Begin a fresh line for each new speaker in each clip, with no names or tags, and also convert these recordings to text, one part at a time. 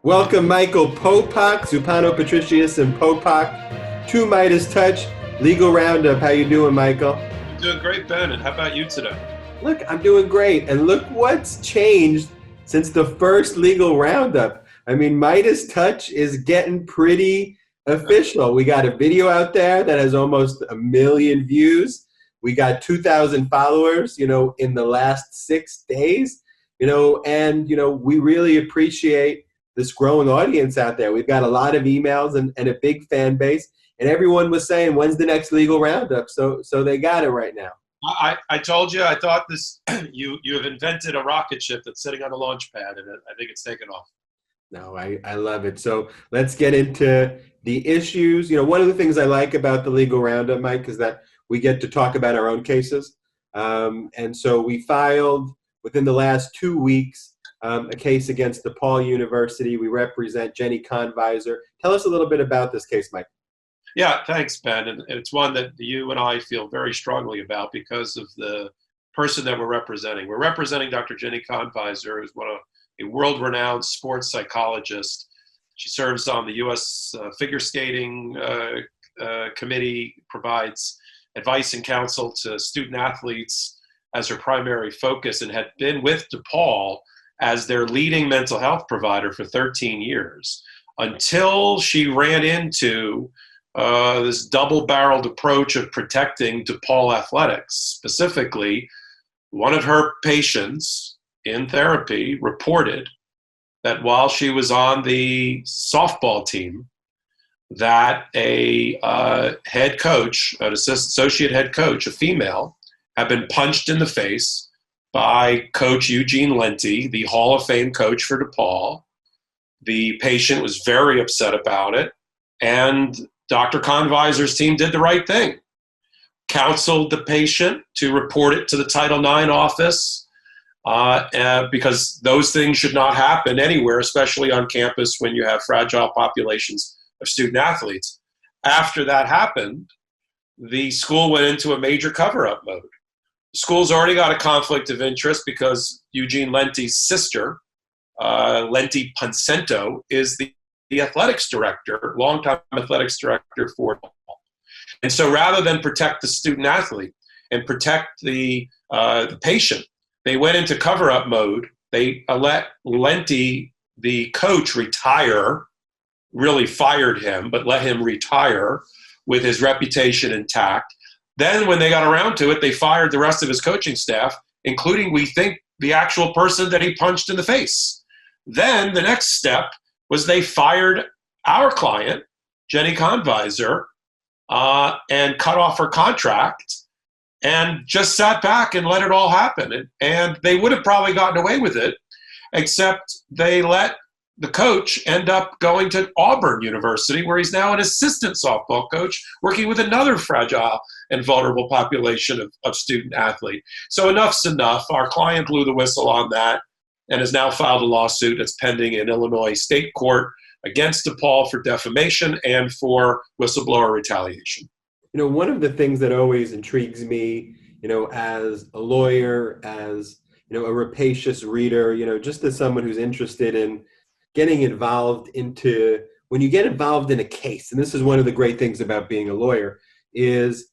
Welcome Michael Popok, Zumpano Patricios and Popok, to MeidasTouch Legal Roundup. How you doing, Michael?
Doing great, Ben. And how about you today?
Look, I'm doing great. And look what's changed since the first Legal Roundup. I mean, MeidasTouch is getting pretty official. We got a video out there that has almost 1 million views. We got 2,000 followers, in the last 6 days, and, we really appreciate this growing audience out there. We've got a lot of emails and a big fan base, and everyone was saying, when's the next Legal Roundup? So they got it right now.
I told you, I thought this, you have invented a rocket ship that's sitting on a launch pad, and I think it's taken off.
No, I love it. So let's get into the issues. One of the things I like about the Legal Roundup, Mike, is that we get to talk about our own cases. And so we filed within the last 2 weeks a case against DePaul University. We represent Jenny Conviser. Tell us a little bit about this case, Mike.
Yeah, thanks, Ben. And it's one that you and I feel very strongly about because of the person that we're representing. We're representing Dr. Jenny Conviser, who's a world-renowned sports psychologist. She serves on the U.S. Figure Skating Committee, provides advice and counsel to student athletes as her primary focus, and had been with DePaul as their leading mental health provider for 13 years until she ran into this double-barreled approach of protecting DePaul athletics. Specifically, one of her patients in therapy reported that while she was on the softball team, that a head coach, an associate head coach, a female, had been punched in the face by Coach Eugene Lenti, the Hall of Fame coach for DePaul. The patient was very upset about it, and Dr. Conviser's team did the right thing. Counseled the patient to report it to the Title IX office because those things should not happen anywhere, especially on campus when you have fragile populations of student athletes. After that happened, the school went into a major cover-up mode. The school's already got a conflict of interest because Eugene Lenti's sister, Lenti Poncento, is the athletics director, longtime athletics director for DePaul. And so rather than protect the student athlete and protect the patient, they went into cover-up mode. They let Lenti, the coach, retire, really fired him, but let him retire with his reputation intact. Then when they got around to it, they fired the rest of his coaching staff, including, we think, the actual person that he punched in the face. Then the next step was they fired our client, Jenny Conviser, and cut off her contract and just sat back and let it all happen. And they would have probably gotten away with it, except they let the coach end up going to Auburn University, where he's now an assistant softball coach working with another fragile and vulnerable population of student athlete. So enough's enough. Our client blew the whistle on that and has now filed a lawsuit that's pending in Illinois state court against DePaul for defamation and for whistleblower retaliation.
One of the things that always intrigues me, as a lawyer, as, a rapacious reader, just as someone who's interested in getting involved when you get involved in a case, and this is one of the great things about being a lawyer, is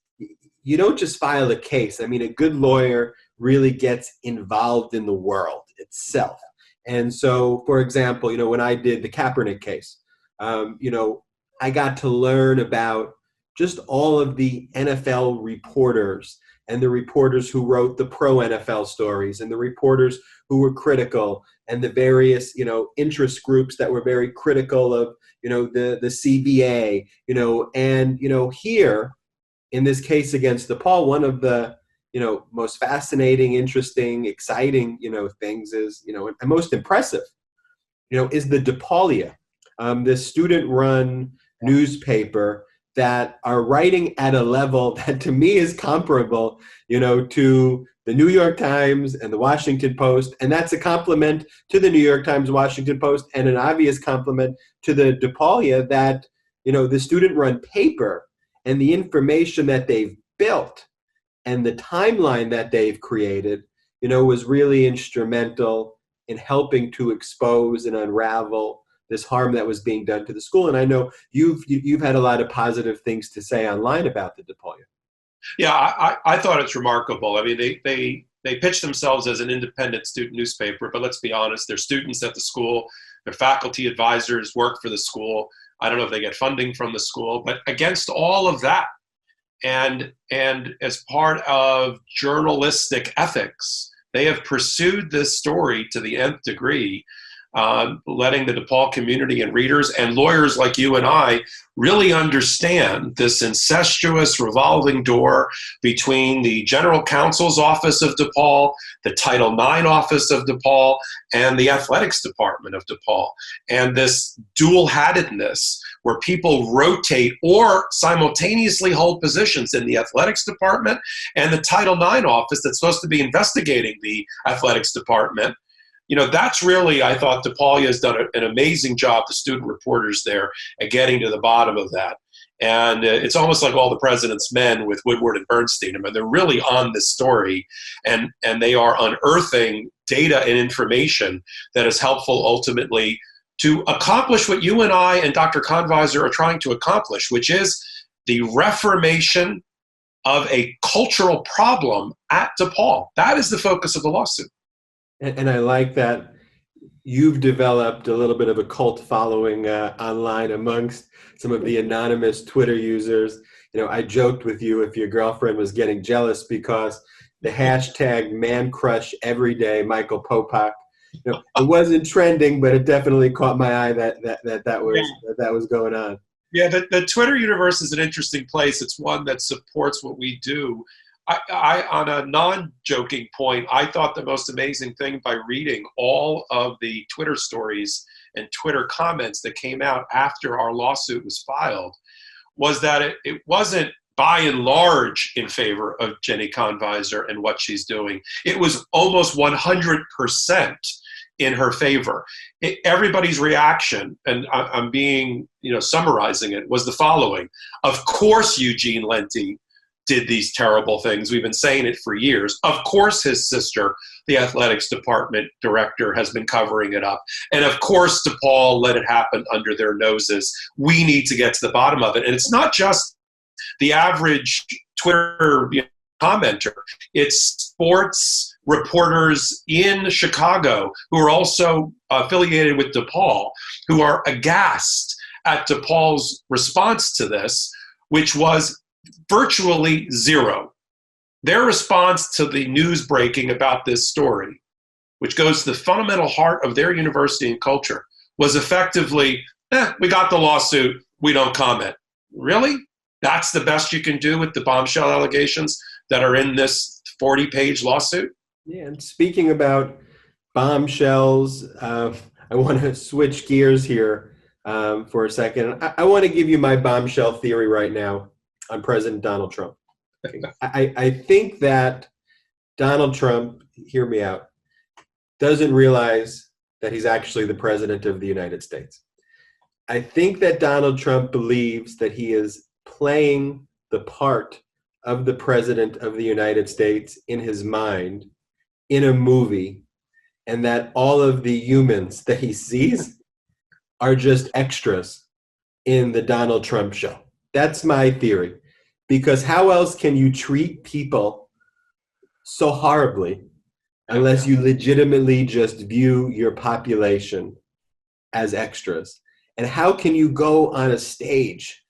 you don't just file a case. I mean, a good lawyer really gets involved in the world itself. And so, for example, when I did the Kaepernick case, I got to learn about just all of the NFL reporters and the reporters who wrote the pro NFL stories and the reporters who were critical and the various, interest groups that were very critical of, the CBA, and, here in this case against DePaul, one of the, most fascinating, interesting, exciting, things is, and most impressive, is the DePaulia, this student-run newspaper that are writing at a level that to me is comparable, to the New York Times and the Washington Post. And that's a compliment to the New York Times, Washington Post, and an obvious compliment to the DePaulia that, the student-run paper and the information that they've built and the timeline that they've created, was really instrumental in helping to expose and unravel this harm that was being done to the school. And I know you've had a lot of positive things to say online about the DePaul.
Yeah, I thought it's remarkable. I mean, they pitch themselves as an independent student newspaper, but let's be honest, they're students at the school. Their faculty advisors work for the school. I don't know if they get funding from the school, but against all of that, and as part of journalistic ethics, they have pursued this story to the nth degree, letting the DePaul community and readers and lawyers like you and I really understand this incestuous revolving door between the General Counsel's Office of DePaul, the Title IX Office of DePaul, and the Athletics Department of DePaul. And this dual-hattedness where people rotate or simultaneously hold positions in the Athletics Department and the Title IX Office that's supposed to be investigating the Athletics Department. You know, that's really, I thought DePaul has done an amazing job, the student reporters there, at getting to the bottom of that. And it's almost like All the President's Men with Woodward and Bernstein. I mean, they're really on this story, and they are unearthing data and information that is helpful ultimately to accomplish what you and I and Dr. Konviser are trying to accomplish, which is the reformation of a cultural problem at DePaul. That is the focus of the lawsuit.
And I like that you've developed a little bit of a cult following online amongst some of the anonymous Twitter users. You know, I joked with you if your girlfriend was getting jealous because the hashtag man crush every day Michael Popok. You know, it wasn't trending, but it definitely caught my eye that was going on.
Yeah, the Twitter universe is an interesting place. It's one that supports what we do. I, on a non-joking point, I thought the most amazing thing by reading all of the Twitter stories and Twitter comments that came out after our lawsuit was filed was that it wasn't by and large in favor of Jenny Konviser and what she's doing. It was almost 100% in her favor. Everybody's reaction, and I'm being, summarizing it, was the following. Of course Eugene Lenti did these terrible things. We've been saying it for years. Of course his sister, the athletics department director, has been covering it up. And of course DePaul let it happen under their noses. We need to get to the bottom of it. And it's not just the average Twitter commenter. It's sports reporters in Chicago who are also affiliated with DePaul, who are aghast at DePaul's response to this, which was virtually zero. Their response to the news breaking about this story, which goes to the fundamental heart of their university and culture, was effectively, we got the lawsuit, we don't comment. Really? That's the best you can do with the bombshell allegations that are in this 40-page lawsuit?
Yeah, and speaking about bombshells, I want to switch gears here for a second. I want to give you my bombshell theory right now on President Donald Trump. I think that Donald Trump, hear me out, doesn't realize that he's actually the president of the United States. I think that Donald Trump believes that he is playing the part of the president of the United States in his mind in a movie, and that all of the humans that he sees are just extras in the Donald Trump show. That's my theory. Because how else can you treat people so horribly unless you legitimately just view your population as extras? And how can you go on a stage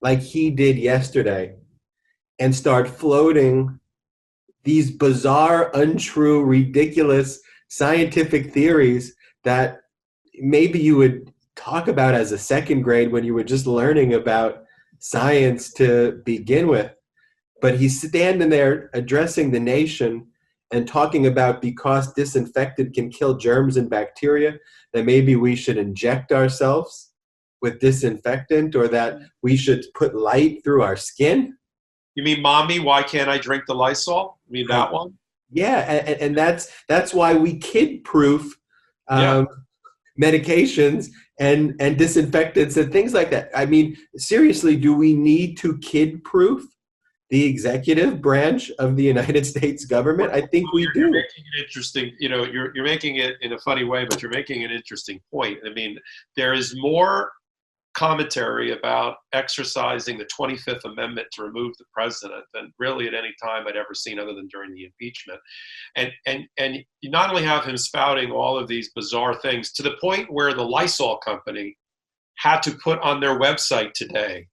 like he did yesterday and start floating these bizarre, untrue, ridiculous scientific theories that maybe you would talk about as a second grade when you were just learning about science to begin with? But he's standing there addressing the nation and talking about because disinfectant can kill germs and bacteria, that maybe we should inject ourselves with disinfectant, or that we should put light through our skin.
You mean, Mommy, why can't I drink the Lysol? You mean that one?
Yeah, and that's why we kid-proof medications and disinfectants and things like that. I mean, seriously, do we need to kid-proof the executive branch of the United States government? I think we do.
You're making it interesting. You're making it in a funny way, but you're making an interesting point. I mean, there is more commentary about exercising the 25th Amendment to remove the president than really at any time I'd ever seen, other than during the impeachment. And you not only have him spouting all of these bizarre things to the point where the Lysol company had to put on their website today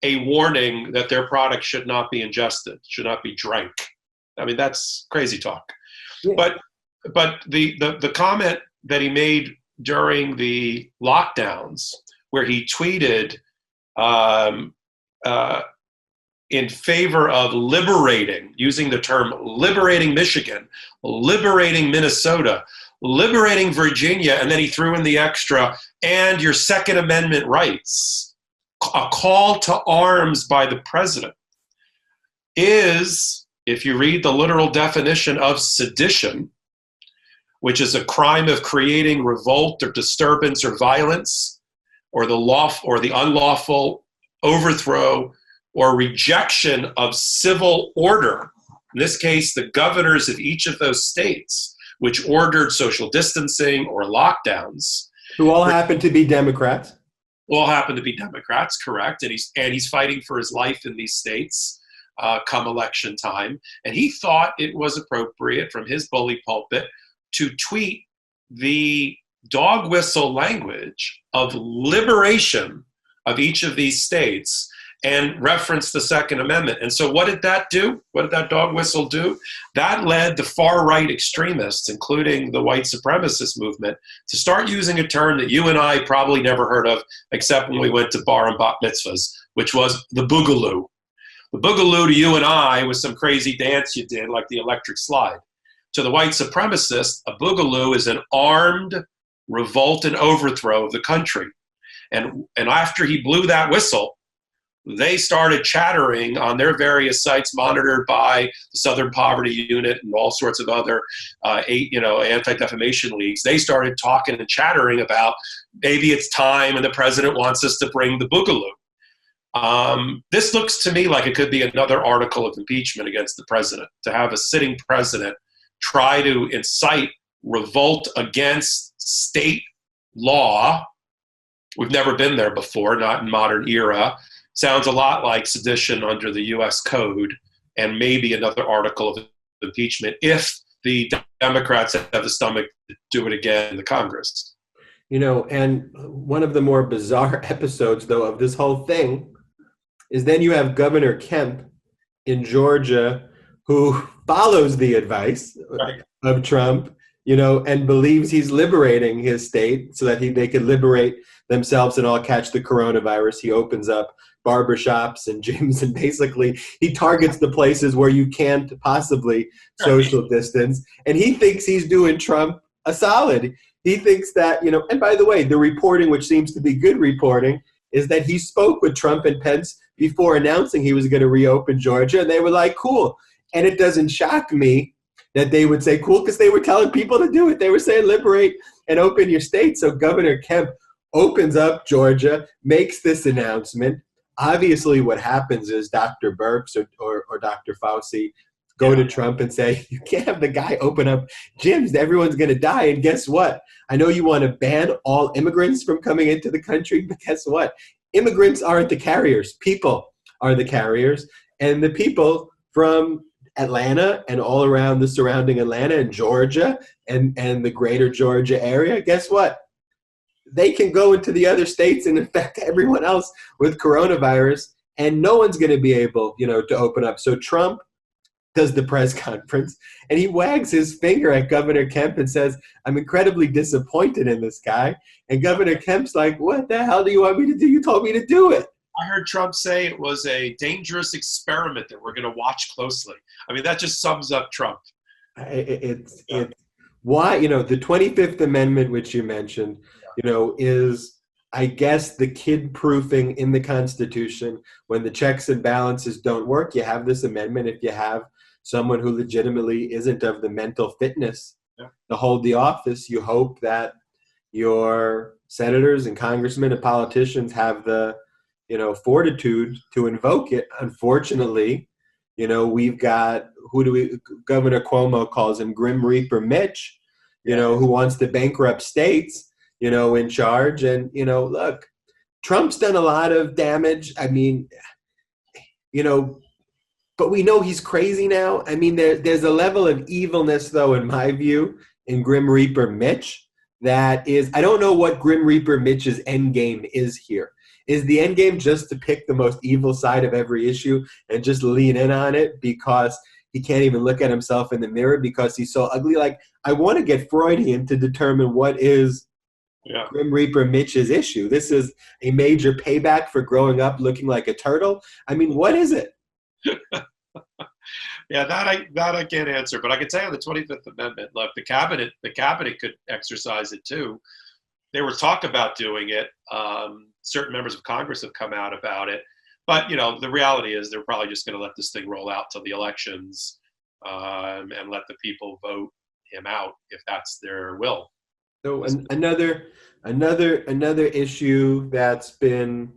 a warning that their product should not be ingested, should not be drank. I mean, that's crazy talk. Yeah. But the comment that he made during the lockdowns, where he tweeted in favor of liberating, using the term liberating Michigan, liberating Minnesota, liberating Virginia, and then he threw in the extra, and your Second Amendment rights, a call to arms by the president, is, if you read the literal definition of sedition, which is a crime of creating revolt or disturbance or violence, or the unlawful overthrow or rejection of civil order. In this case, the governors of each of those states, which ordered social distancing or lockdowns.
Who all happen to be Democrats.
All happen to be Democrats, correct. And he's fighting for his life in these states come election time. And he thought it was appropriate from his bully pulpit to tweet the dog whistle language of liberation of each of these states and reference the Second Amendment. And so what did that do? What did that dog whistle do? That led the far-right extremists, including the white supremacist movement, to start using a term that you and I probably never heard of, except when we went to bar and bat mitzvahs, which was the boogaloo. The boogaloo to you and I was some crazy dance you did, like the electric slide. To the white supremacist, a boogaloo is an armed revolt and overthrow of the country. And after he blew that whistle, they started chattering on their various sites monitored by the Southern Poverty Unit and all sorts of other anti-defamation leagues. They started talking and chattering about maybe it's time and the president wants us to bring the boogaloo. This looks to me like it could be another article of impeachment against the president, to have a sitting president try to incite revolt against state law. We've never been there before, not in modern era. Sounds a lot like sedition under the U.S. Code, and maybe another article of impeachment if the Democrats have the stomach to do it again in the Congress.
And one of the more bizarre episodes, though, of this whole thing is then you have Governor Kemp in Georgia, who follows the advice of Trump, and believes he's liberating his state so that they could liberate themselves and all catch the coronavirus. He opens up barbershops and gyms, and basically he targets the places where you can't possibly social distance. And he thinks he's doing Trump a solid. He thinks that, and by the way, the reporting, which seems to be good reporting, is that he spoke with Trump and Pence before announcing he was going to reopen Georgia, and they were like, cool. And it doesn't shock me that they would say cool, because they were telling people to do it. They were saying liberate and open your state. So Governor Kemp opens up Georgia, makes this announcement. Obviously what happens is Dr. Birx or Dr. Fauci go to Trump and say, you can't have the guy open up gyms. Everyone's going to die. And guess what? I know you want to ban all immigrants from coming into the country, but guess what? Immigrants aren't the carriers. People are the carriers. And the people from Atlanta and all around the surrounding Atlanta and Georgia and the greater Georgia area, guess what? They can go into the other states and infect everyone else with coronavirus, and no one's going to be able, to open up. So Trump does the press conference, and he wags his finger at Governor Kemp and says, I'm incredibly disappointed in this guy. And Governor Kemp's like, what the hell do you want me to do? You told me to do it.
I heard Trump say it was a dangerous experiment that we're going to watch closely. I mean, that just sums up Trump.
It's why, the 25th Amendment, which you mentioned, is, I guess, the kid-proofing in the Constitution. When the checks and balances don't work, you have this amendment. If you have someone who legitimately isn't of the mental fitness to hold the office, you hope that your senators and congressmen and politicians have the fortitude to invoke it. Unfortunately, We've got, Governor Cuomo calls him Grim Reaper Mitch, who wants to bankrupt states, in charge. And, look, Trump's done a lot of damage. I mean, but we know he's crazy now. I mean, there's a level of evilness, though, in my view, in Grim Reaper Mitch that is, I don't know what Grim Reaper Mitch's end game is here. Is the end game just to pick the most evil side of every issue and just lean in on it because he can't even look at himself in the mirror because he's so ugly? Like, I want to get Freudian to determine what is Grim Reaper Mitch's issue. This is a major payback for growing up looking like a turtle. I mean, what is it?
Yeah, that I can't answer, but I can tell you the 25th Amendment. Look, the cabinet could exercise it too. There was talk about doing it. Certain members of Congress have come out about it, but the reality is they're probably just going to let this thing roll out till the elections and let the people vote him out if that's their will.
So another issue that's been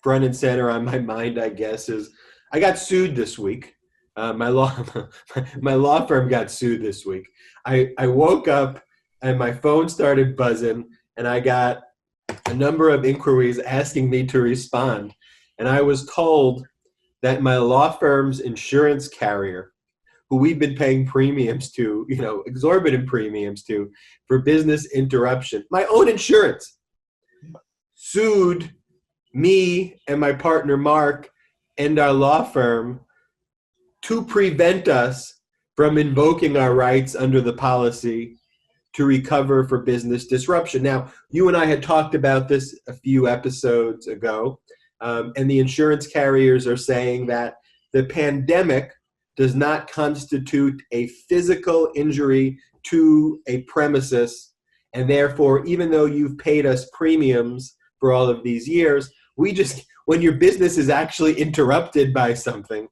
front and center on my mind, I guess, is I got sued this week. My law firm got sued this week. I woke up and my phone started buzzing and I got a number of inquiries asking me to respond. And I was told that my law firm's insurance carrier, who we've been paying premiums to, exorbitant premiums to, for business interruption, my own insurance, sued me and my partner Mark and our law firm to prevent us from invoking our rights under the policy to recover for business disruption. Now, you and I had talked about this a few episodes ago, and the insurance carriers are saying that the pandemic does not constitute a physical injury to a premises, and therefore, even though you've paid us premiums for all of these years, when your business is actually interrupted by something,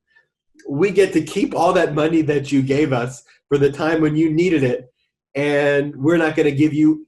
we get to keep all that money that you gave us for the time when you needed it. And we're not going to give you,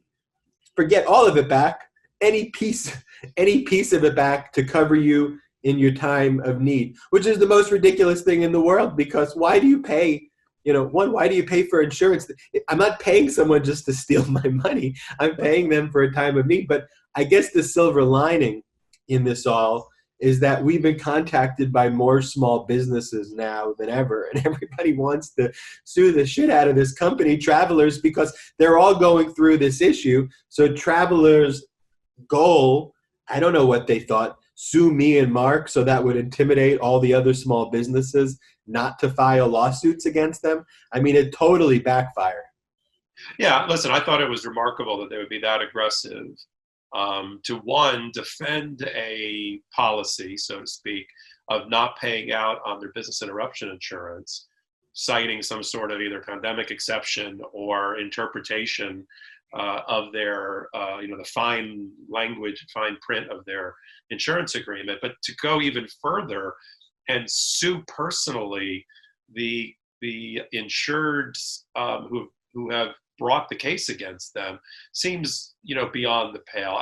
forget all of it back, any piece of it back to cover you in your time of need, which is the most ridiculous thing in the world. Because why do you pay, why do you pay for insurance? I'm not paying someone just to steal my money. I'm paying them for a time of need. But I guess the silver lining in this all is that we've been contacted by more small businesses now than ever. And everybody wants to sue the shit out of this company, Travelers, because they're all going through this issue. So Travelers' goal, I don't know what they thought, sue me and Mark so that would intimidate all the other small businesses not to file lawsuits against them. I mean, it totally backfired.
Yeah, listen, I thought it was remarkable that they would be that aggressive to, one, defend a policy, so to speak, of not paying out on their business interruption insurance, citing some sort of either pandemic exception or interpretation of their, the fine language, fine print of their insurance agreement, but to go even further and sue personally the insureds who have brought the case against them seems, beyond the pale.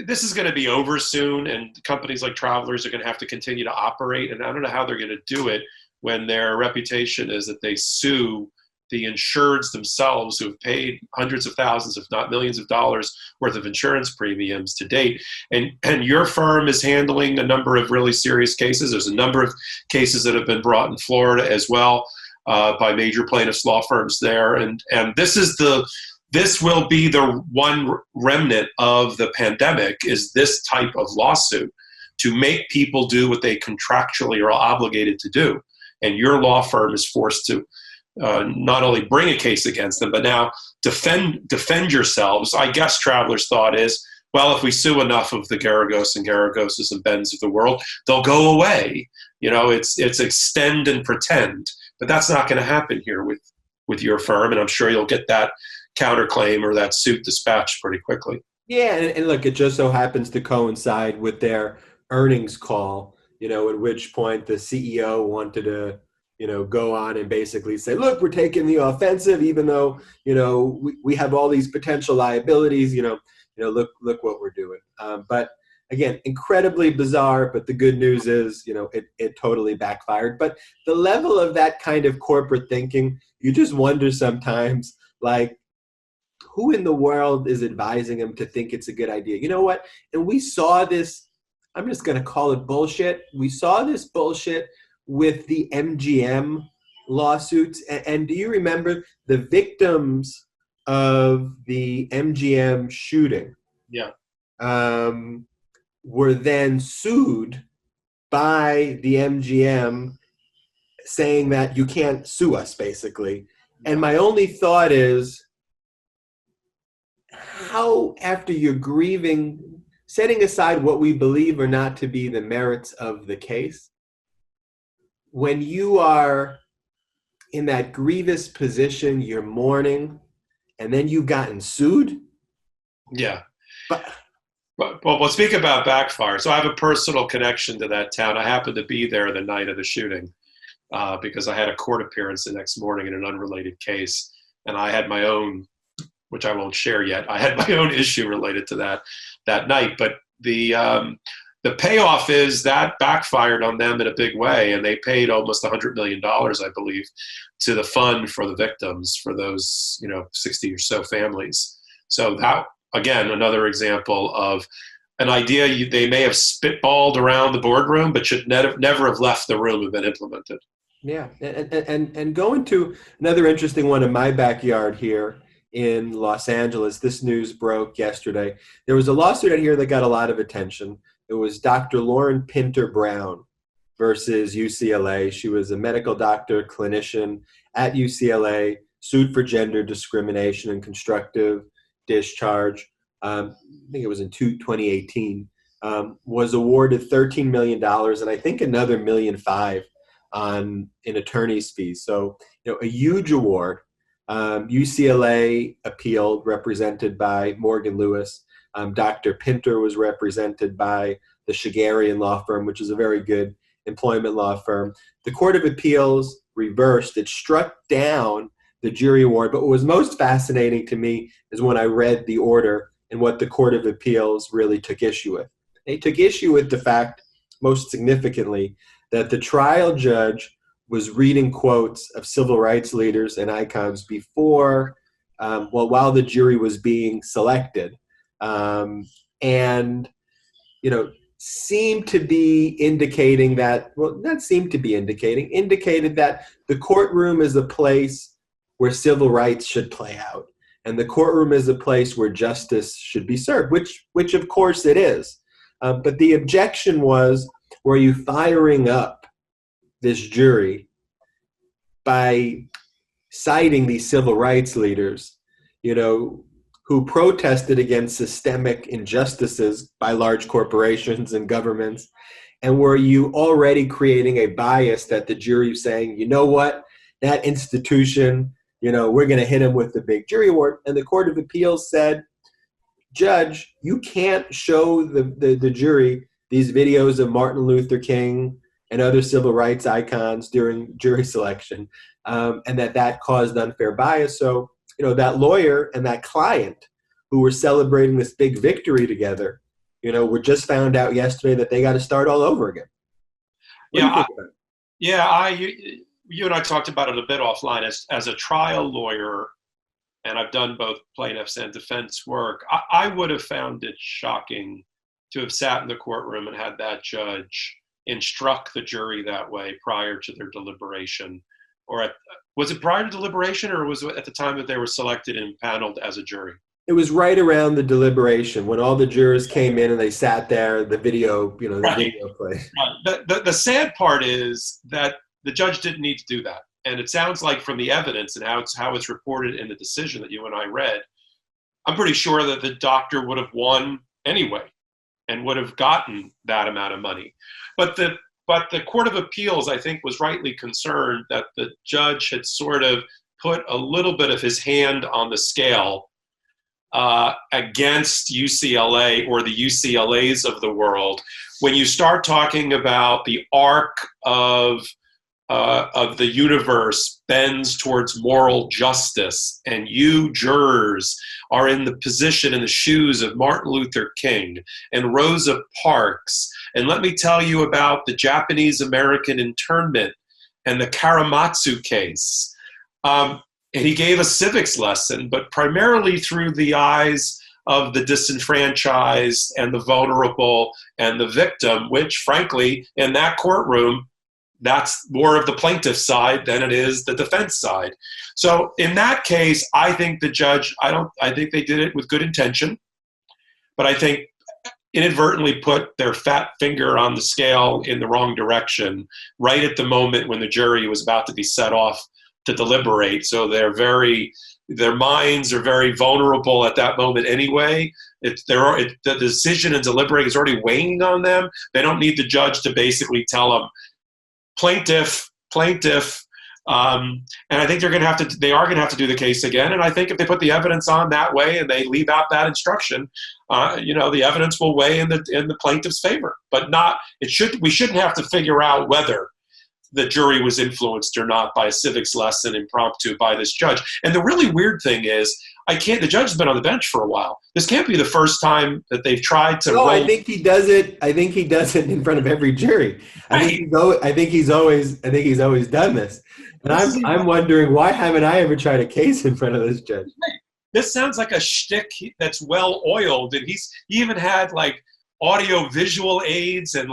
This is going to be over soon, and companies like Travelers are going to have to continue to operate, and I don't know how they're going to do it when their reputation is that they sue the insureds themselves who have paid hundreds of thousands, if not millions of dollars worth of insurance premiums to date. And your firm is handling a number of really serious cases. There's a number of cases that have been brought in Florida as well by major plaintiffs' law firms there. And this will be the one remnant of the pandemic, is this type of lawsuit to make people do what they contractually are obligated to do. And your law firm is forced to not only bring a case against them, but now defend yourselves. I guess Travelers' thought is, well, if we sue enough of the Geragos and Geragoses and Bens of the world, they'll go away. It's extend and pretend. But that's not going to happen here with your firm, and I'm sure you'll get that counterclaim or that suit dispatched pretty quickly.
Yeah, and look, it just so happens to coincide with their earnings call, at which point the CEO wanted to, go on and basically say, look, we're taking the offensive, even though, we have all these potential liabilities, look what we're doing. But again, incredibly bizarre, but the good news is, it totally backfired. But the level of that kind of corporate thinking, you just wonder sometimes, like, who in the world is advising him to think it's a good idea? You know what? And we saw this, I'm just going to call it bullshit. We saw this bullshit with the MGM lawsuits. And do you remember the victims of the MGM shooting?
Yeah.
Were then sued by the MGM saying that you can't sue us, basically. And my only thought is, how, after you're grieving, setting aside what we believe or not to be the merits of the case, when you are in that grievous position, you're mourning, and then you've gotten sued?
Yeah.
But
Well, we'll speak about backfire. So I have a personal connection to that town. I happened to be there the night of the shooting because I had a court appearance the next morning in an unrelated case. And I had my own, which I won't share yet, I had my own issue related to that night. But the payoff is that backfired on them in a big way. And they paid almost $100 million, I believe, to the fund for the victims, for those 60 or so families. So that, again, another example of an idea they may have spitballed around the boardroom, but should never have left the room and been implemented.
Yeah, and going to another interesting one in my backyard here in Los Angeles. This news broke yesterday. There was a lawsuit out here that got a lot of attention. It was Dr. Lauren Pinter Brown versus UCLA. She was a medical doctor, clinician at UCLA, sued for gender discrimination and constructive discharge. I think it was in 2018, was awarded $13 million and I think another $1.5 million in attorney's fees. So, a huge award. UCLA appealed, represented by Morgan Lewis. Dr. Pinter was represented by the Shigarian law firm, which is a very good employment law firm. The Court of Appeals reversed. It struck down the jury award. But what was most fascinating to me is when I read the order and what the Court of Appeals really took issue with. They took issue with the fact, most significantly, that the trial judge was reading quotes of civil rights leaders and icons before, while the jury was being selected. And, seemed to be indicating that, well, not seemed to be indicated that the courtroom is a place where civil rights should play out. And the courtroom is a place where justice should be served, which of course it is. But the objection was, were you firing up this jury by citing these civil rights leaders, who protested against systemic injustices by large corporations and governments? And were you already creating a bias that the jury is saying, you know what, that institution, we're going to hit him with the big jury award? And the Court of Appeals said, Judge, you can't show the jury these videos of Martin Luther King and other civil rights icons during jury selection, and that caused unfair bias. So, that lawyer and that client who were celebrating this big victory together, were just found out yesterday that they got to start all over again. You and I talked about it a bit offline. As a trial lawyer, and I've done both plaintiffs and defense work, I would have found it shocking to have sat in the courtroom and had that judge instruct the jury that way prior to their deliberation. Was it prior to deliberation, or was it at the time that they were selected and paneled as a jury? It was right around the deliberation when all the jurors came in and they sat there, the video,
right.
Video played.
Right. The sad part is that the judge didn't need to do that. And it sounds like from the evidence and how it's reported in the decision that you and I read, I'm pretty sure that the doctor would have won anyway and would have gotten that amount of money. But the Court of Appeals, I think, was rightly concerned that the judge had sort of put a little bit of his hand on the scale against UCLA or the UCLAs of the world. When you start talking about the arc of of the universe bends towards moral justice, and you jurors are in the position in the shoes of Martin Luther King and Rosa Parks, and let me tell you about the Japanese-American internment and the Karamatsu case. And he gave a civics lesson, but primarily through the eyes of the disenfranchised and the vulnerable and the victim, which frankly, in that courtroom, that's more of the plaintiff's side than it is the defense side. So in that case, I think the judge, I think they did it with good intention, but I think inadvertently put their fat finger on the scale in the wrong direction right at the moment when the jury was about to be set off to deliberate. So their minds are very vulnerable at that moment anyway. The decision and deliberating is already weighing on them. They don't need the judge to basically tell them, plaintiff. And I think they are going to have to do the case again. And I think if they put the evidence on that way and they leave out that instruction, the evidence will weigh in the plaintiff's favor. But we shouldn't have to figure out whether the jury was influenced or not by a civics lesson impromptu by this judge. And the really weird thing is, the judge has been on the bench for a while. This can't be the first time that they've tried to.
No, I think he does it. I think he does it in front of every jury. I think he's always done this. And I'm wondering, why haven't I ever tried a case in front of this judge?
This sounds like a shtick that's well oiled, and he even had like audio visual aids and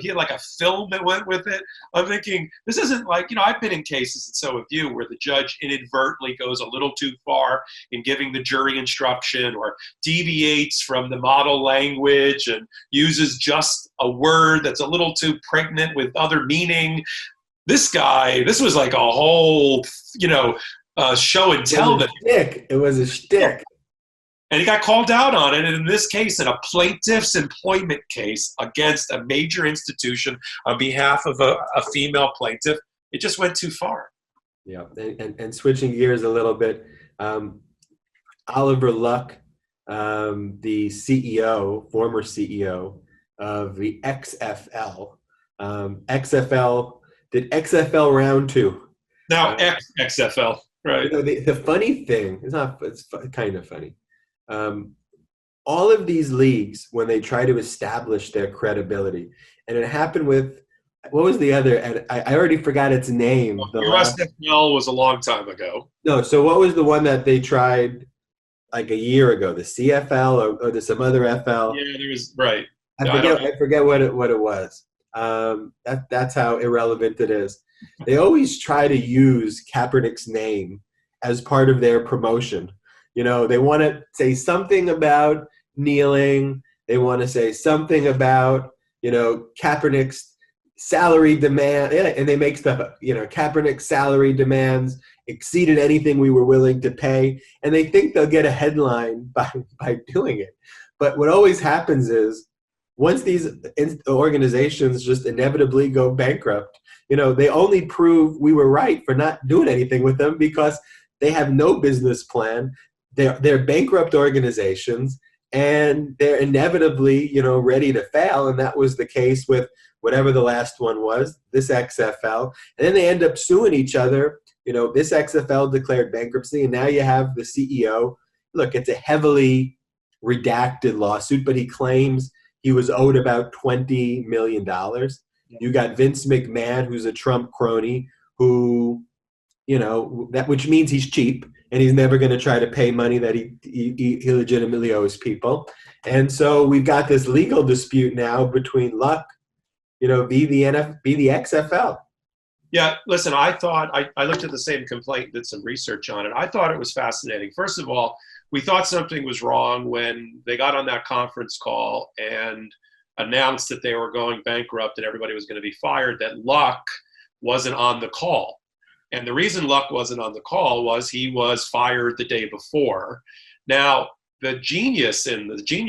he had like a film that went with it. I'm thinking, this isn't like, I've been in cases, and so have you, where the judge inadvertently goes a little too far in giving the jury instruction or deviates from the model language and uses just a word that's a little too pregnant with other meaning. This was like a whole, show and tell.
It was a shtick.
And he got called out on it. And in this case, in a plaintiff's employment case against a major institution on behalf of a female plaintiff, it just went too far.
Yeah, and switching gears a little bit, Oliver Luck, the former CEO of the XFL, did XFL round 2.
Now XFL, right?
The funny thing, it's kind of funny. All of these leagues, when they try to establish their credibility, and it happened with, what was the other, and I already forgot its name.
USFL was a long time ago.
No, so what was the one that they tried like a year ago? The CFL or there's some other FL?
Yeah, there was, right.
I forget what it was. That's how irrelevant it is. They always try to use Kaepernick's name as part of their promotion. They want to say something about kneeling. They want to say something about, Kaepernick's salary demand. And they make stuff up. Kaepernick's salary demands exceeded anything we were willing to pay. And they think they'll get a headline by doing it. But what always happens is, once these organizations just inevitably go bankrupt, they only prove we were right for not doing anything with them because they have no business plan. They're bankrupt organizations, and they're inevitably, ready to fail. And that was the case with whatever the last one was, this XFL. And then they end up suing each other. This XFL declared bankruptcy, and now you have the CEO. Look, it's a heavily redacted lawsuit, but he claims he was owed about $20 million. Yeah. You got Vince McMahon, who's a Trump crony, who, which means he's cheap. And he's never going to try to pay money that he legitimately owes people. And so we've got this legal dispute now between Luck, be the XFL.
Yeah, listen, I thought, I looked at the same complaint, did some research on it. I thought it was fascinating. First of all, we thought something was wrong when they got on that conference call and announced that they were going bankrupt and everybody was going to be fired, that Luck wasn't on the call. And the reason Luck wasn't on the call was he was fired the day before. Now, the genius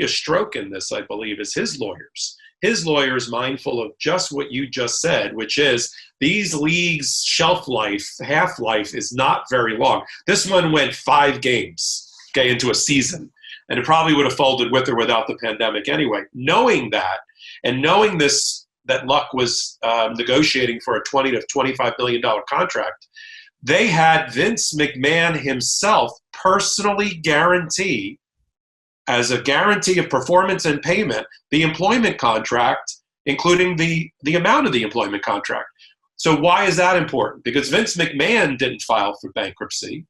stroke in this, I believe, is his lawyers. His lawyers mindful of just what you just said, which is these leagues' half-life is not very long. This one went 5 games, into a season. And it probably would have folded with or without the pandemic anyway. Knowing that, and knowing this that Luck was negotiating for a $20 to $25 million contract, they had Vince McMahon himself personally guarantee, as a guarantee of performance and payment, the employment contract, including the amount of the employment contract. So why is that important? Because Vince McMahon didn't file for bankruptcy.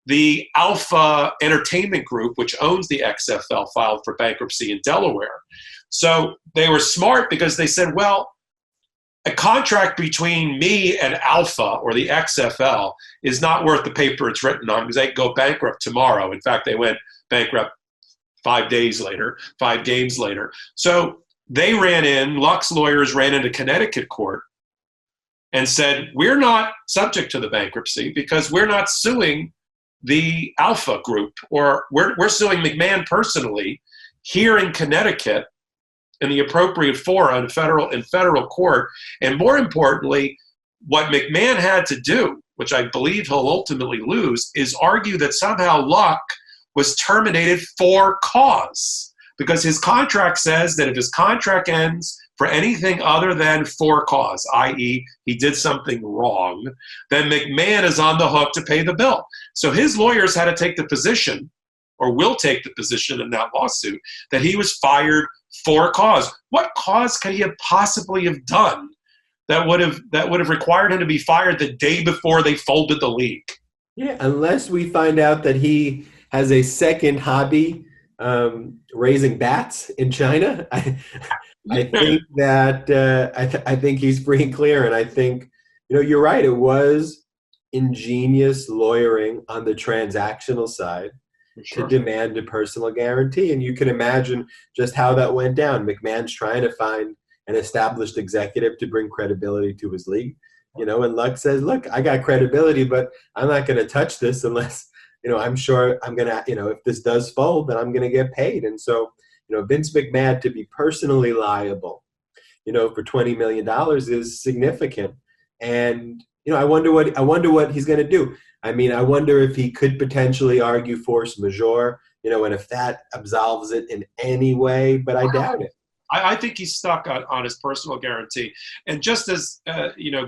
The Alpha Entertainment Group, which owns the XFL, filed for bankruptcy in Delaware. So they were smart because they said, well, a contract between me and Alpha or the XFL is not worth the paper it's written on, because they could go bankrupt tomorrow. In fact, they went bankrupt 5 days later, 5 games later. So they Luck's lawyers ran into Connecticut court and said, we're not subject to the bankruptcy because we're not suing the Alpha Group, or we're suing McMahon personally here in Connecticut in the appropriate fora in federal court. And more importantly, what McMahon had to do, which I believe he'll ultimately lose, is argue that somehow Luck was terminated for cause, because his contract says that if his contract ends for anything other than for cause, i.e. he did something wrong, then McMahon is on the hook to pay the bill. So his lawyers had to take the position, or will take the position in that lawsuit, that he was fired for cause. What cause could he have possibly have done that would have required him to be fired the day before they folded the league?
Yeah, unless we find out that he has a second hobby, raising bats in China. I think that I think he's free and clear, and I think you're right. It was ingenious lawyering on the transactional side to demand a personal guarantee, and you can imagine just how that went down. McMahon's trying to find an established executive to bring credibility to his league, and Luck says, "Look, I got credibility, but I'm not going to touch this unless." I'm sure I'm going to, if this does fold, then I'm going to get paid. And so, Vince McMahon to be personally liable, for $20 million is significant. And, I wonder what he's going to do. I mean, I wonder if he could potentially argue force majeure, and if that absolves it in any way, but I doubt it.
I think he's stuck on his personal guarantee. And just as,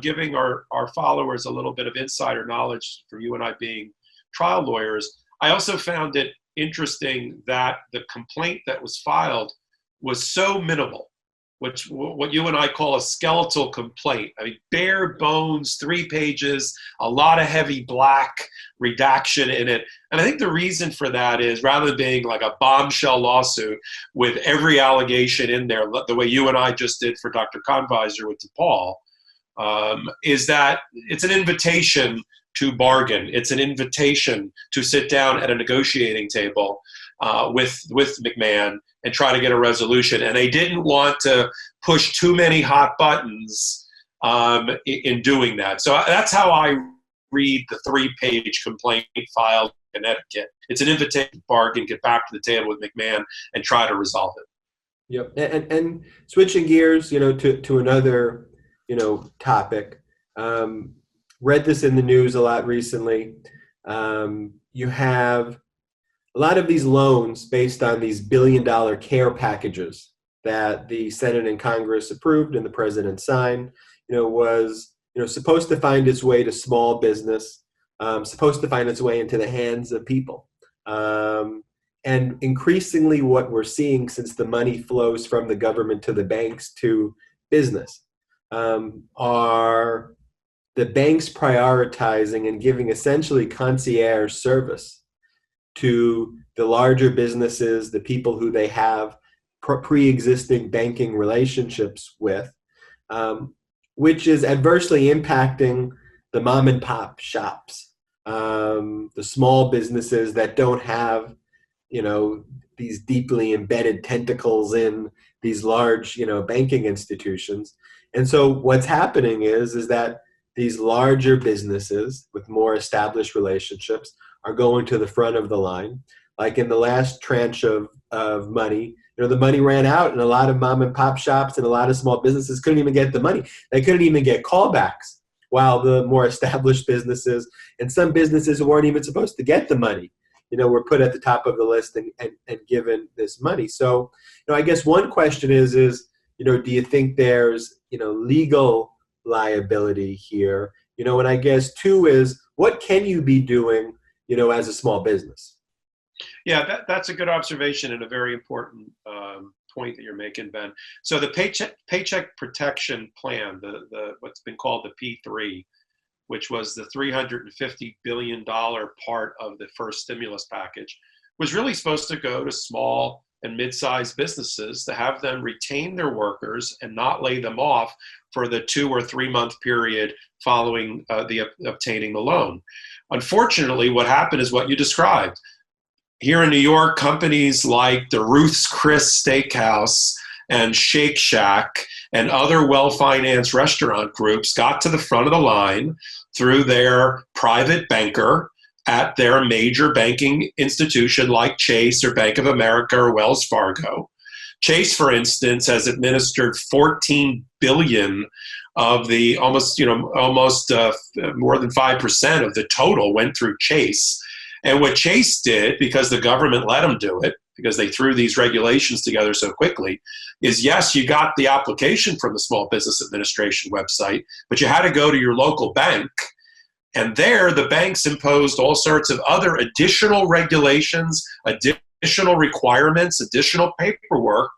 giving our followers a little bit of insider knowledge from you and I being trial lawyers, I also found it interesting that the complaint that was filed was so minimal, which what you and I call a skeletal complaint. I mean, bare bones, 3 pages, a lot of heavy black redaction in it. And I think the reason for that is, rather than being like a bombshell lawsuit with every allegation in there, the way you and I just did for Dr. Conviser with DePaul, is that it's an invitation to bargain. It's an invitation to sit down at a negotiating table with McMahon and try to get a resolution. And they didn't want to push too many hot buttons in doing that. So that's how I read the 3-page complaint filed in Connecticut. It's an invitation to bargain, get back to the table with McMahon, and try to resolve it.
Yep. And switching gears, to another, topic. Read this in the news a lot recently. You have a lot of these loans based on these billion-dollar care packages that the Senate and Congress approved and the president signed. Was supposed to find its way to small business, supposed to find its way into the hands of people. And increasingly, what we're seeing, since the money flows from the government to the banks to business, are the banks prioritizing and giving essentially concierge service to the larger businesses, the people who they have pre-existing banking relationships with, which is adversely impacting the mom and pop shops, the small businesses that don't have, these deeply embedded tentacles in these large, banking institutions. And so what's happening is that these larger businesses with more established relationships are going to the front of the line. Like in the last tranche of money, the money ran out, and a lot of mom and pop shops and a lot of small businesses couldn't even get the money. They couldn't even get callbacks, while the more established businesses and some businesses who weren't even supposed to get the money, were put at the top of the list and given this money. So, I guess one question is, do you think there's, legal liability here? And I guess 2 is, what can you be doing, as a small business?
Yeah, that's a good observation and a very important point that you're making, Ben. So the Paycheck Protection Plan, the what's been called the P3, which was the $350 billion part of the first stimulus package, was really supposed to go to small and mid-sized businesses to have them retain their workers and not lay them off for the 2 or 3 month period following obtaining the loan. Unfortunately, what happened is what you described. Here in New York, companies like the Ruth's Chris Steakhouse and Shake Shack and other well-financed restaurant groups got to the front of the line through their private banker at their major banking institution like Chase or Bank of America or Wells Fargo. Chase, for instance, has administered $14 billion of the almost more than 5% of the total went through Chase. And what Chase did, because the government let them do it, because they threw these regulations together so quickly, is yes, you got the application from the Small Business Administration website, but you had to go to your local bank. And there, the banks imposed all sorts of other additional regulations, additional requirements, additional paperwork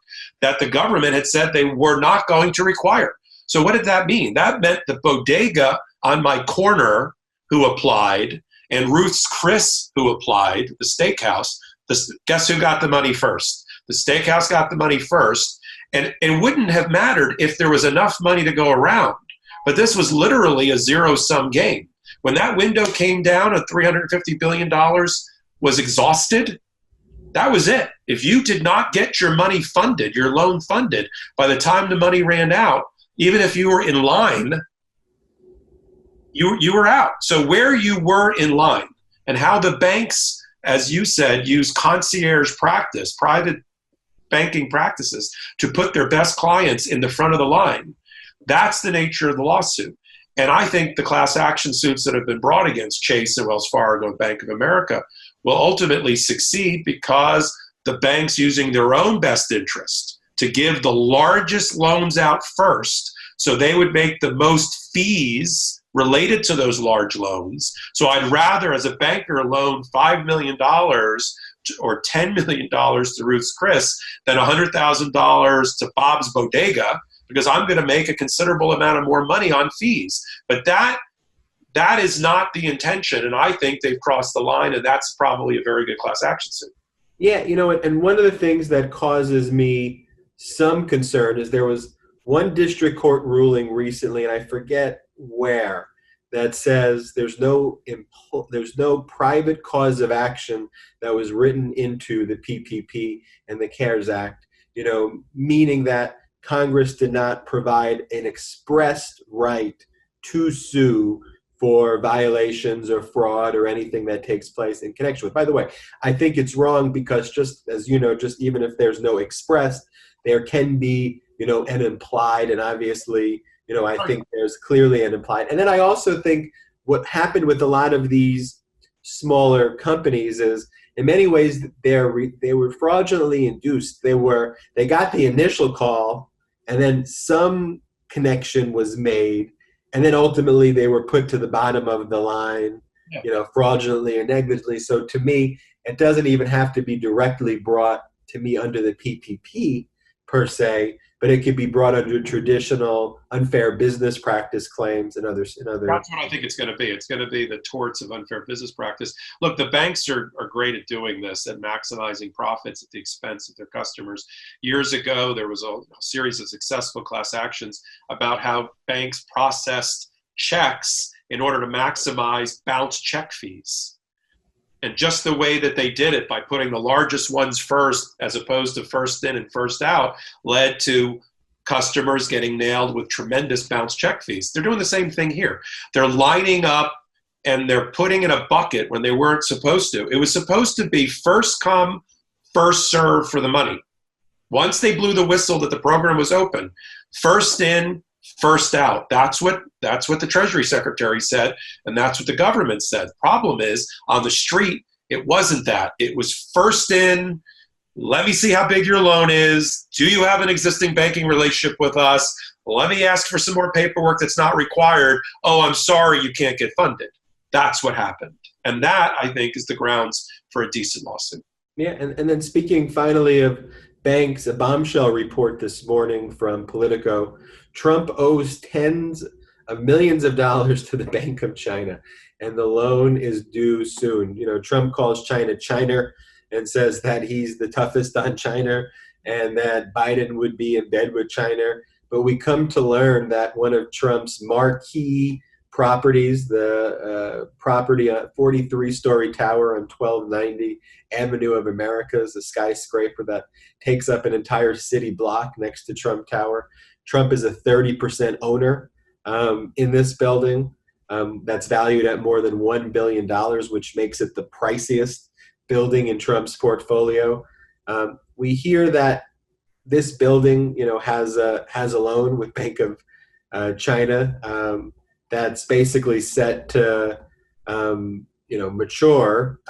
that the government had said they were not going to require. So what did that mean? That meant the bodega on my corner who applied and Ruth's Chris who applied, the steakhouse, guess who got the money first? The steakhouse got the money first. And it wouldn't have mattered if there was enough money to go around. But this was literally a zero-sum game. When that window came down and $350 billion was exhausted, that was it. If you did not get your money funded, your loan funded, by the time the money ran out, even if you were in line, you were out. So where you were in line and how the banks, as you said, use concierge practice, private banking practices to put their best clients in the front of the line, that's the nature of the lawsuit. And I think the class action suits that have been brought against Chase and Wells Fargo and Bank of America will ultimately succeed because the banks, using their own best interest to give the largest loans out first, so they would make the most fees related to those large loans. So I'd rather, as a banker, loan $5 million or $10 million to Ruth's Chris than $100,000 to Bob's Bodega, because I'm going to make a considerable amount of more money on fees. But that is not the intention, and I think they've crossed the line, and that's probably a very good class action suit.
Yeah, and one of the things that causes me some concern is there was one district court ruling recently, and I forget where, that says there's no private cause of action that was written into the PPP and the CARES Act, meaning that Congress did not provide an expressed right to sue for violations or fraud or anything that takes place in connection with. By the way, I think it's wrong because just as just even if there's no expressed, there can be, an implied, and obviously, I think there's clearly an implied. And then I also think what happened with a lot of these smaller companies is, in many ways, they were fraudulently induced. They got the initial call, and then some connection was made, and then ultimately they were put to the bottom of the line, fraudulently or negligently. So to me, it doesn't even have to be directly brought to me under the PPP per se, but it could be brought under traditional unfair business practice claims and others.
That's what I think it's going to be. It's going to be the torts of unfair business practice. Look, the banks are great at doing this, at maximizing profits at the expense of their customers. Years ago, there was a series of successful class actions about how banks processed checks in order to maximize bounce check fees. And just the way that they did it, by putting the largest ones first as opposed to first in and first out, led to customers getting nailed with tremendous bounce check fees. They're doing the same thing here. They're lining up and they're putting in a bucket when they weren't supposed to. It was supposed to be first come, first serve for the money. Once they blew the whistle that the program was open, first in, first out. That's what the Treasury Secretary said, and that's what the government said. Problem is, on the street, it wasn't that. It was first in, Let me see how big your loan is. Do you have an existing banking relationship with us? Let me ask for some more paperwork that's not required. Oh, I'm sorry, you can't get funded. That's what happened. And that, I think, is the grounds for a decent lawsuit.
Yeah, and then speaking finally of banks, a bombshell report this morning from Politico. Trump owes tens of millions of dollars to the Bank of China, and the loan is due soon. Trump calls China China and says that he's the toughest on China and that Biden would be in bed with China. But we come to learn that one of Trump's marquee properties, the property on 43-story tower on 1290 Avenue of Americas, a skyscraper that takes up an entire city block next to Trump Tower. Trump is a 30% owner in this building that's valued at more than $1 billion, which makes it the priciest building in Trump's portfolio. We hear that this building, has a loan with Bank of China that's basically set to, mature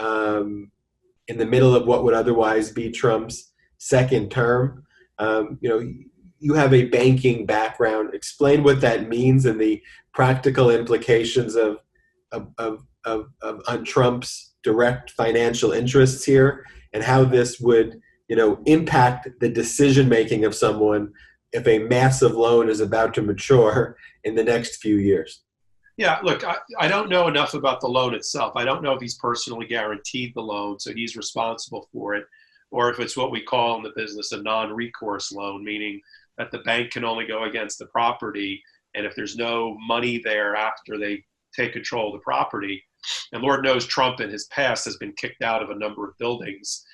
in the middle of what would otherwise be Trump's second term. You have a banking background. Explain what that means and the practical implications of on Trump's direct financial interests here, and how this would, impact the decision making of someone if a massive loan is about to mature in the next few years.
Yeah, look, I don't know enough about the loan itself. I don't know if he's personally guaranteed the loan, so he's responsible for it, or if it's what we call in the business a non-recourse loan, meaning that the bank can only go against the property, and if there's no money there after they take control of the property, and Lord knows Trump in his past has been kicked out of a number of buildings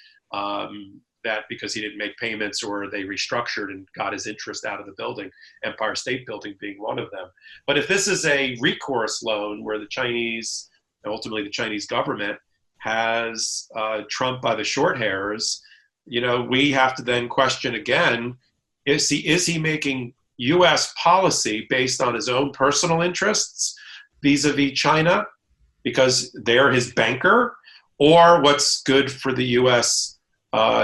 that because he didn't make payments or they restructured and got his interest out of the building, Empire State Building being one of them. But if this is a recourse loan where the Chinese, ultimately the Chinese government, has Trump by the short hairs, we have to then question again, is he making U.S. policy based on his own personal interests vis-a-vis China because they're his banker, or what's good for the U.S.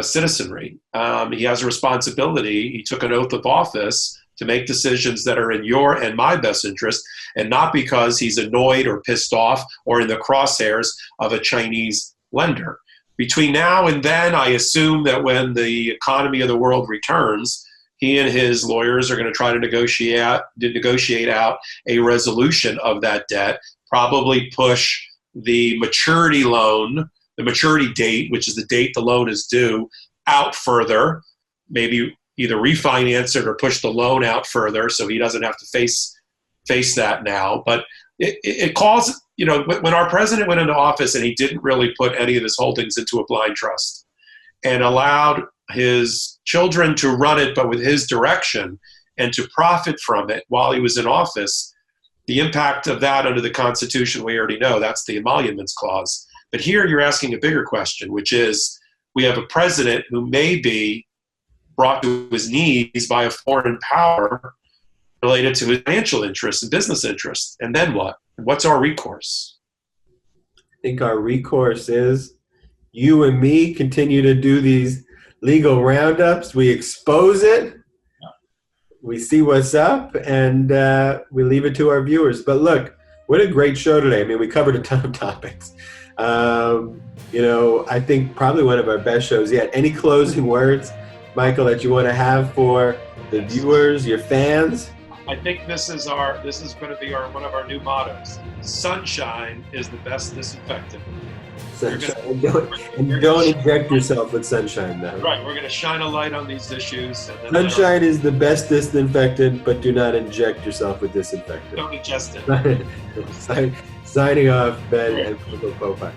Citizenry? He has a responsibility. He took an oath of office to make decisions that are in your and my best interest, and not because he's annoyed or pissed off or in the crosshairs of a Chinese lender. Between now and then, I assume that when the economy of the world returns, he and his lawyers are going to try to negotiate out a resolution of that debt, probably push the maturity date, which is the date the loan is due, out further, maybe either refinance it or push the loan out further so he doesn't have to face that now. But it calls, when our president went into office and he didn't really put any of his holdings into a blind trust and allowed his children to run it, but with his direction, and to profit from it while he was in office, the impact of that under the Constitution, we already know, that's the emoluments clause. But here you're asking a bigger question, which is we have a president who may be brought to his knees by a foreign power related to his financial interests and business interests. And then what? What's our recourse?
I think our recourse is you and me continue to do these legal roundups. We expose it. We see what's up, and we leave it to our viewers. But look, what a great show today. I mean, we covered a ton of topics. I think probably one of our best shows yet. Any closing words, Michael, that you want to have for the viewers, your fans?
I think this is going to be one of our new mottos. Sunshine is the best disinfectant.
Sunshine. Don't inject yourself with sunshine, though.
Right, we're going to shine a light on these issues. And then
sunshine is the best disinfectant, but do not inject yourself with disinfectant.
Don't ingest it.
Signing off, Ben and Michael Popok.